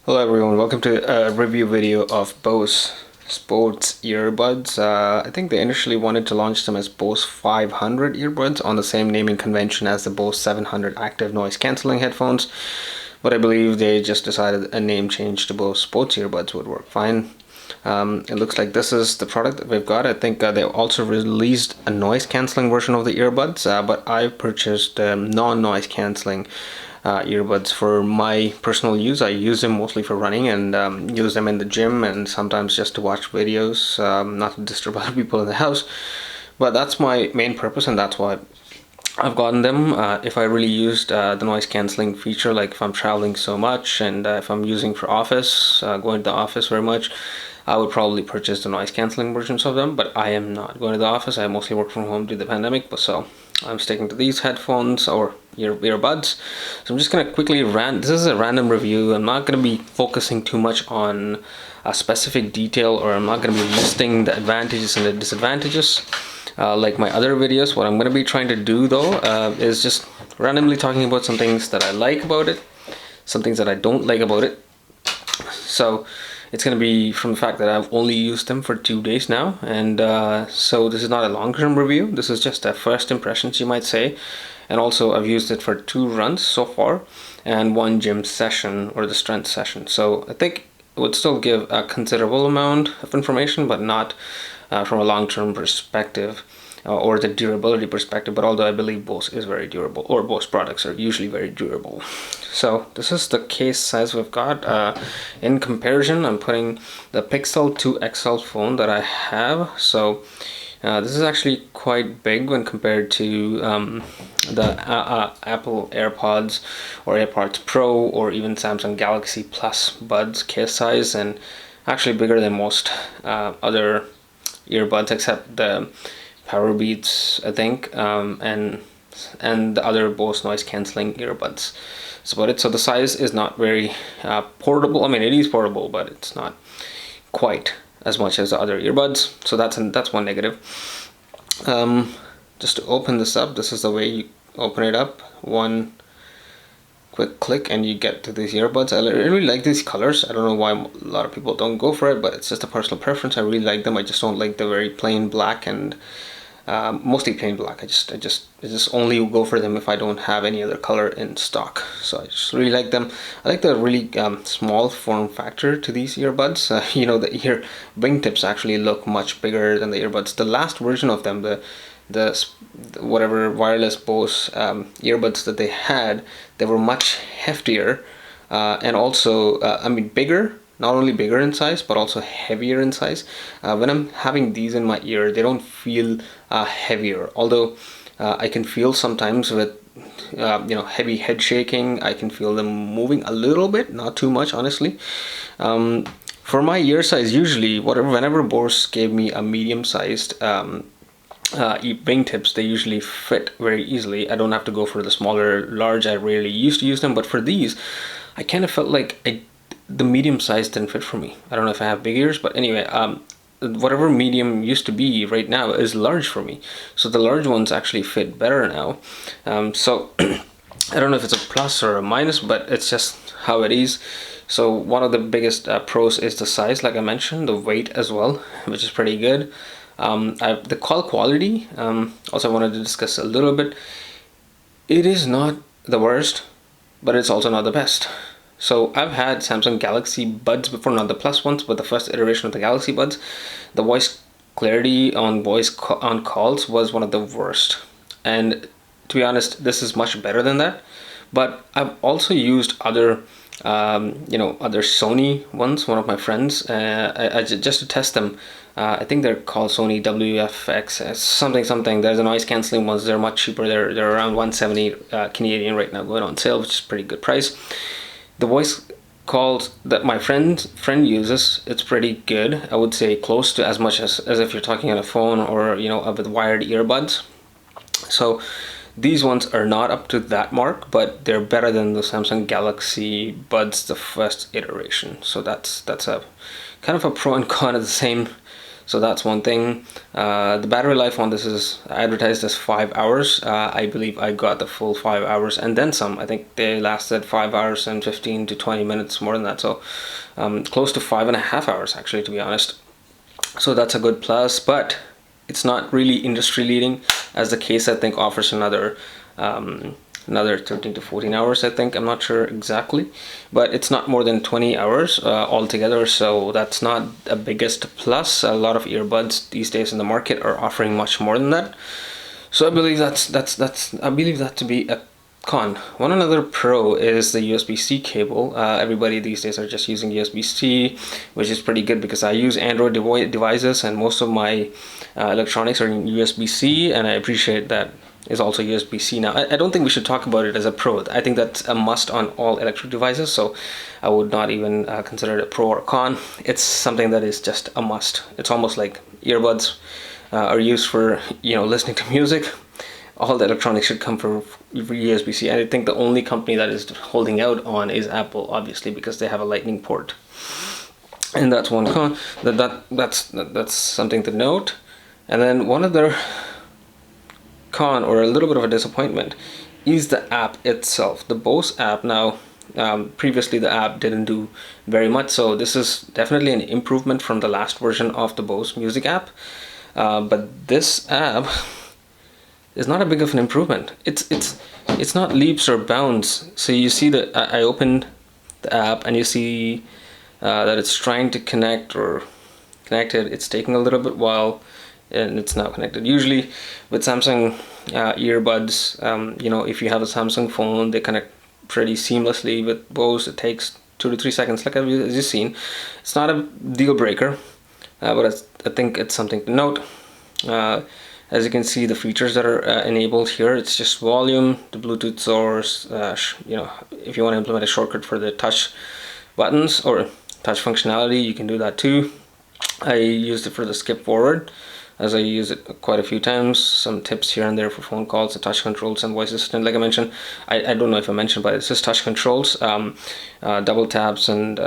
Hello everyone, welcome to a review video of Bose sports earbuds. I think they initially wanted to launch them as Bose 500 earbuds on the same naming convention as the Bose 700 active noise cancelling headphones, but I believe they just decided a name change to Bose sports earbuds would work fine. It looks like this is the product that we've got. I think they also released a noise cancelling version of the earbuds, but I purchased non-noise cancelling earbuds for my personal use. I use them mostly for running and use them in the gym and sometimes just to watch videos, not to disturb other people in the house. But that's my main purpose, and that's why I've gotten them. If I really used the noise cancelling feature, like if I'm traveling so much and if I'm using for office, going to the office very much, I would probably purchase the noise cancelling versions of them, but I am not going to the office. I mostly work from home due to the pandemic, but so I'm sticking to these headphones or earbuds. So I'm just going to quickly this is a random review. I'm not going to be focusing too much on a specific detail, or I'm not going to be listing the advantages and the disadvantages like my other videos. What I'm going to be trying to do though is just randomly talking about some things that I like about it, some things that I don't like about it. So it's going to be from the fact that I've only used them for 2 days now, and so this is not a long-term review. This is just a first impressions, you might say. And also I've used it for 2 runs so far and 1 gym session, or the strength session. So I think it would still give a considerable amount of information, but not from a long-term perspective or the durability perspective. But although I believe Bose is very durable, or Bose products are usually very durable. So this is the case size we've got. In comparison, I'm putting the Pixel 2 XL phone that I have. So this is actually quite big when compared to the Apple AirPods or AirPods Pro, or even Samsung Galaxy Plus Buds case size, and actually bigger than most other earbuds except the Powerbeats, I think, and the other Bose noise cancelling earbuds. That's about it. So the size is not very portable. I mean, it is portable, but it's not quite as much as the other earbuds. So that's one negative. Just to open this up, this is the way you open it up. One quick click and you get to these earbuds. I really like these colors. I don't know why a lot of people don't go for it, but it's just a personal preference. I really like them. I just don't like the very plain black, and mostly plain black. I just only go for them if I don't have any other color in stock. So I just really like them. I like the really small form factor to these earbuds. You know, the ear wingtips actually look much bigger than the earbuds. The last version of them, the whatever wireless Bose earbuds that they had, they were much heftier and also I mean bigger. Not only bigger in size, but also heavier in size. When I'm having these in my ear, they don't feel heavier. Although I can feel sometimes with heavy head shaking, I can feel them moving a little bit, not too much, honestly. For my ear size, usually whenever Bose gave me a medium-sized wingtips, they usually fit very easily. I don't have to go for the smaller, large. I rarely used to use them, but for these, I kind of felt like the medium size didn't fit for me. I don't know if I have big ears, but anyway, whatever medium used to be right now is large for me. So the large ones actually fit better now. So I don't know if it's a plus or a minus, but it's just how it is. So one of the biggest pros is the size, like I mentioned, the weight as well, which is pretty good. The call quality, also I wanted to discuss a little bit. It is not the worst, but it's also not the best. So I've had Samsung Galaxy Buds before, not the Plus ones, but the first iteration of the Galaxy Buds. The voice clarity on on calls was one of the worst. And to be honest, this is much better than that. But I've also used other other Sony ones. One of my friends, just to test them, I think they're called Sony WFX something. There's a noise cancelling ones. They're much cheaper. They're around 170 Canadian right now, going on sale, which is a pretty good price. The voice calls that my friend uses, it's pretty good. I would say close to as much as if you're talking on a phone or with wired earbuds. So these ones are not up to that mark, but they're better than the Samsung Galaxy Buds, the first iteration. So that's a kind of a pro and con at the So that's one thing. The battery life on this is advertised as 5 hours. I believe I got the full 5 hours and then some. I think they lasted 5 hours and 15 to 20 minutes more than that. So close to 5.5 hours actually, to be honest. So that's a good plus, but it's not really industry leading, as the case I think offers another 13 to 14 hours, I think. I'm not sure exactly, but it's not more than 20 hours altogether, so that's not a biggest plus. A lot of earbuds these days in the market are offering much more than that. So I believe I believe that to be a con. One another pro is the USB-C cable. Everybody these days are just using USB-C, which is pretty good because I use Android devices and most of my electronics are in USB-C, and I appreciate that is also USB-C now. I don't think we should talk about it as a pro. I think that's a must on all electric devices, so I would not even consider it a pro or a con. It's something that is just a must. It's almost like earbuds are used for listening to music. All the electronics should come from USB-C. I think the only company that is holding out on is Apple, obviously, because they have a lightning port. And that's one con. That's something to note. And then one other con, or a little bit of a disappointment, is the app itself. The Bose app now, previously the app didn't do very much, so this is definitely an improvement from the last version of the Bose music app. But this app is not a big of an improvement. It's not leaps or bounds. So you see that I opened the app and you see that it's trying to connect or connected. It's taking a little bit while, and it's now connected. Usually with Samsung earbuds, if you have a Samsung phone, they connect pretty seamlessly. With Bose, it takes 2 to 3 seconds, like as you've seen. It's not a deal breaker, but I think it's something to note. As you can see, the features that are enabled here, it's just volume, the Bluetooth source, if you want to implement a shortcut for the touch buttons or touch functionality, you can do that too. I used it for the skip forward, as I use it quite a few times. Some tips here and there for phone calls, the touch controls and voice assistant. Like I mentioned, I don't know if I mentioned, but it's just touch controls, double taps and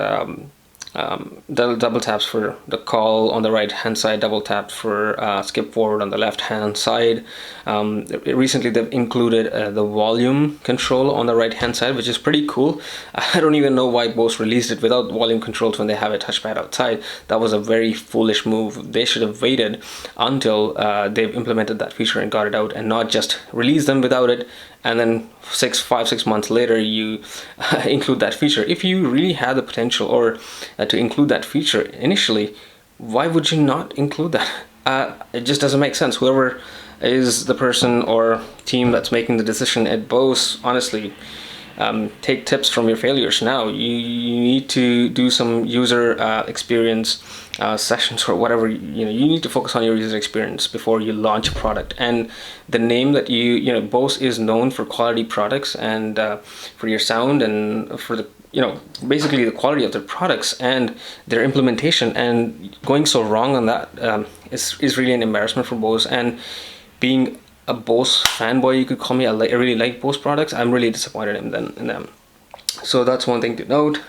double taps for the call on the right hand side, double tap for skip forward on the left hand side. Recently they've included the volume control on the right hand side, which is pretty cool. I don't even know why Bose released it without volume controls when they have a touchpad outside. That was a very foolish move. They should have waited until they've implemented that feature and got it out, and not just release them without it and then 5-6 months later you include that feature. If you really had the potential or to include that feature initially, why would you not include that? It just doesn't make sense. Whoever is the person or team that's making the decision at Bose, honestly, take tips from your failures now. You need to do some user experience sessions or whatever. You need to focus on your user experience before you launch a product. And the name that Bose is known for quality products and for your sound and for the basically the quality of their products and their implementation, and going so wrong on that is really an embarrassment for Bose. And being a Bose fanboy, you could call me. I really like Bose products. I'm really disappointed in them. So that's one thing to note.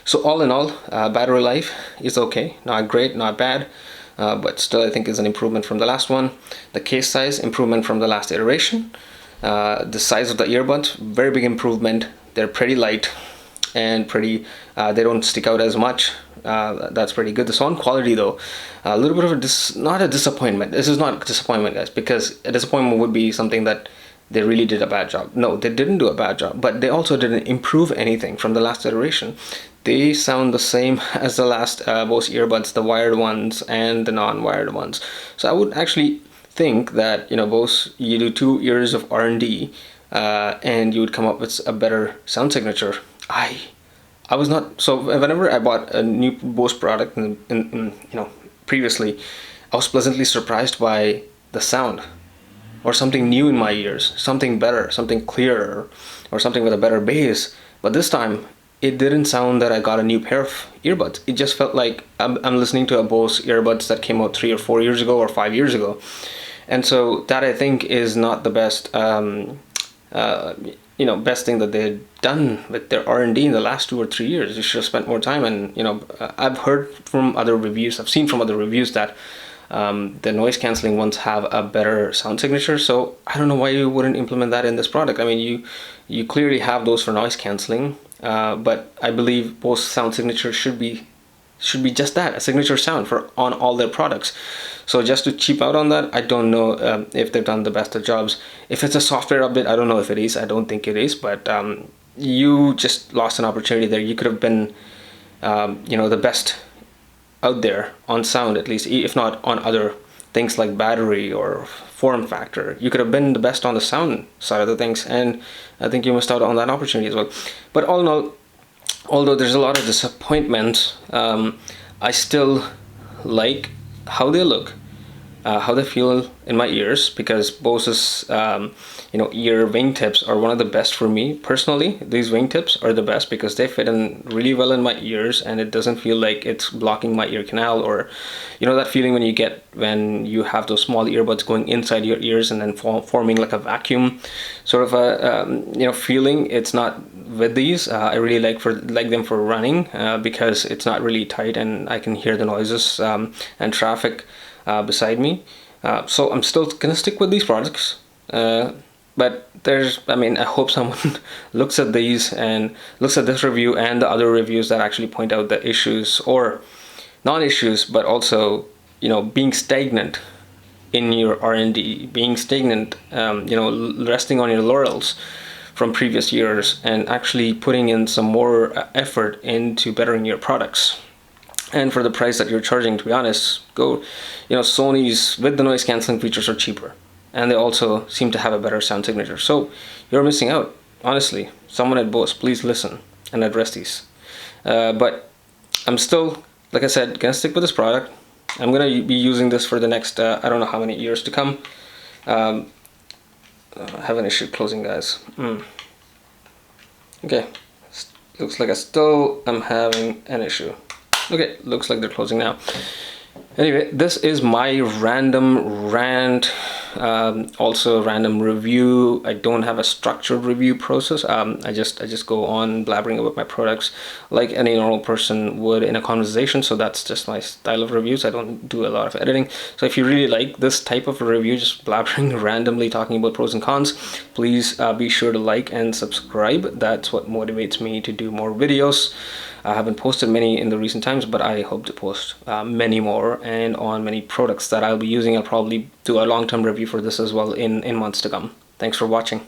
So all in all, battery life is okay. Not great, not bad, but still I think is an improvement from the last one. The case size, improvement from the last iteration. The size of the earbuds, very big improvement. They're pretty light and pretty, they don't stick out as much. That's pretty good. The sound quality though, a little bit of not a disappointment. This is not a disappointment, guys, because a disappointment would be something that they really did a bad job. No, they didn't do a bad job, but they also didn't improve anything from the last iteration. They sound the same as the last Bose earbuds, the wired ones and the non-wired ones. So I would actually think that Bose, you do 2 years of R&D and you would come up with a better sound signature. I was not, so whenever I bought a new Bose product previously, I was pleasantly surprised by the sound, or something new in my ears, something better, something clearer, or something with a better bass. But this time it didn't sound that I got a new pair of earbuds. It just felt like I'm listening to a Bose earbuds that came out 3 or 4 years ago or 5 years ago. And so that, I think, is not the best best thing that they had done with their R&D in the last 2 or 3 years. You should have spent more time. And I've heard from other reviews, I've seen from other reviews that the noise canceling ones have a better sound signature. So I don't know why you wouldn't implement that in this product. I mean, you clearly have those for noise canceling, but I believe Bose sound signature should be just that, a signature sound for on all their products. So just to cheap out on that, I don't know if they've done the best of jobs. If it's a software update, I don't know if it is. I don't think it is, but you just lost an opportunity there. You could have been the best out there on sound, at least, if not on other things like battery or form factor. You could have been the best on the sound side of the things, and I think you missed out on that opportunity as well. But all in all, although there's a lot of disappointment, I still like how they look, how they feel in my ears, because Bose's ear wingtips are one of the best for me personally. These wingtips are the best because they fit in really well in my ears, and it doesn't feel like it's blocking my ear canal, or that feeling when you get when you have those small earbuds going inside your ears and then forming like a vacuum sort of a feeling. It's not with these. I really like them for running because it's not really tight and I can hear the noises and traffic beside me. So I'm still gonna stick with these products. But I hope someone looks at these and looks at this review and the other reviews that actually point out the issues or non-issues, but also, being stagnant in your R&D, being stagnant, resting on your laurels from previous years, and actually putting in some more effort into bettering your products. And for the price that you're charging, to be honest, Sony's with the noise canceling features are cheaper, and they also seem to have a better sound signature. So you're missing out, honestly. Someone at Bose, please listen and address these. But I'm still, like I said, gonna stick with this product. I'm gonna be using this for the next I don't know how many years to come. I have an issue closing, guys. Okay, looks like I still am having an issue. Okay, looks like they're closing now. Anyway, this is my random rant, also random review. I don't have a structured review process. I just go on blabbering about my products like any normal person would in a conversation. So that's just my style of reviews. I don't do a lot of editing. So if you really like this type of review, just blabbering randomly talking about pros and cons, please be sure to like and subscribe. That's what motivates me to do more videos. I haven't posted many in the recent times, but I hope to post many more, and on many products that I'll be using. I'll probably do a long-term review for this as well in months to come. Thanks for watching.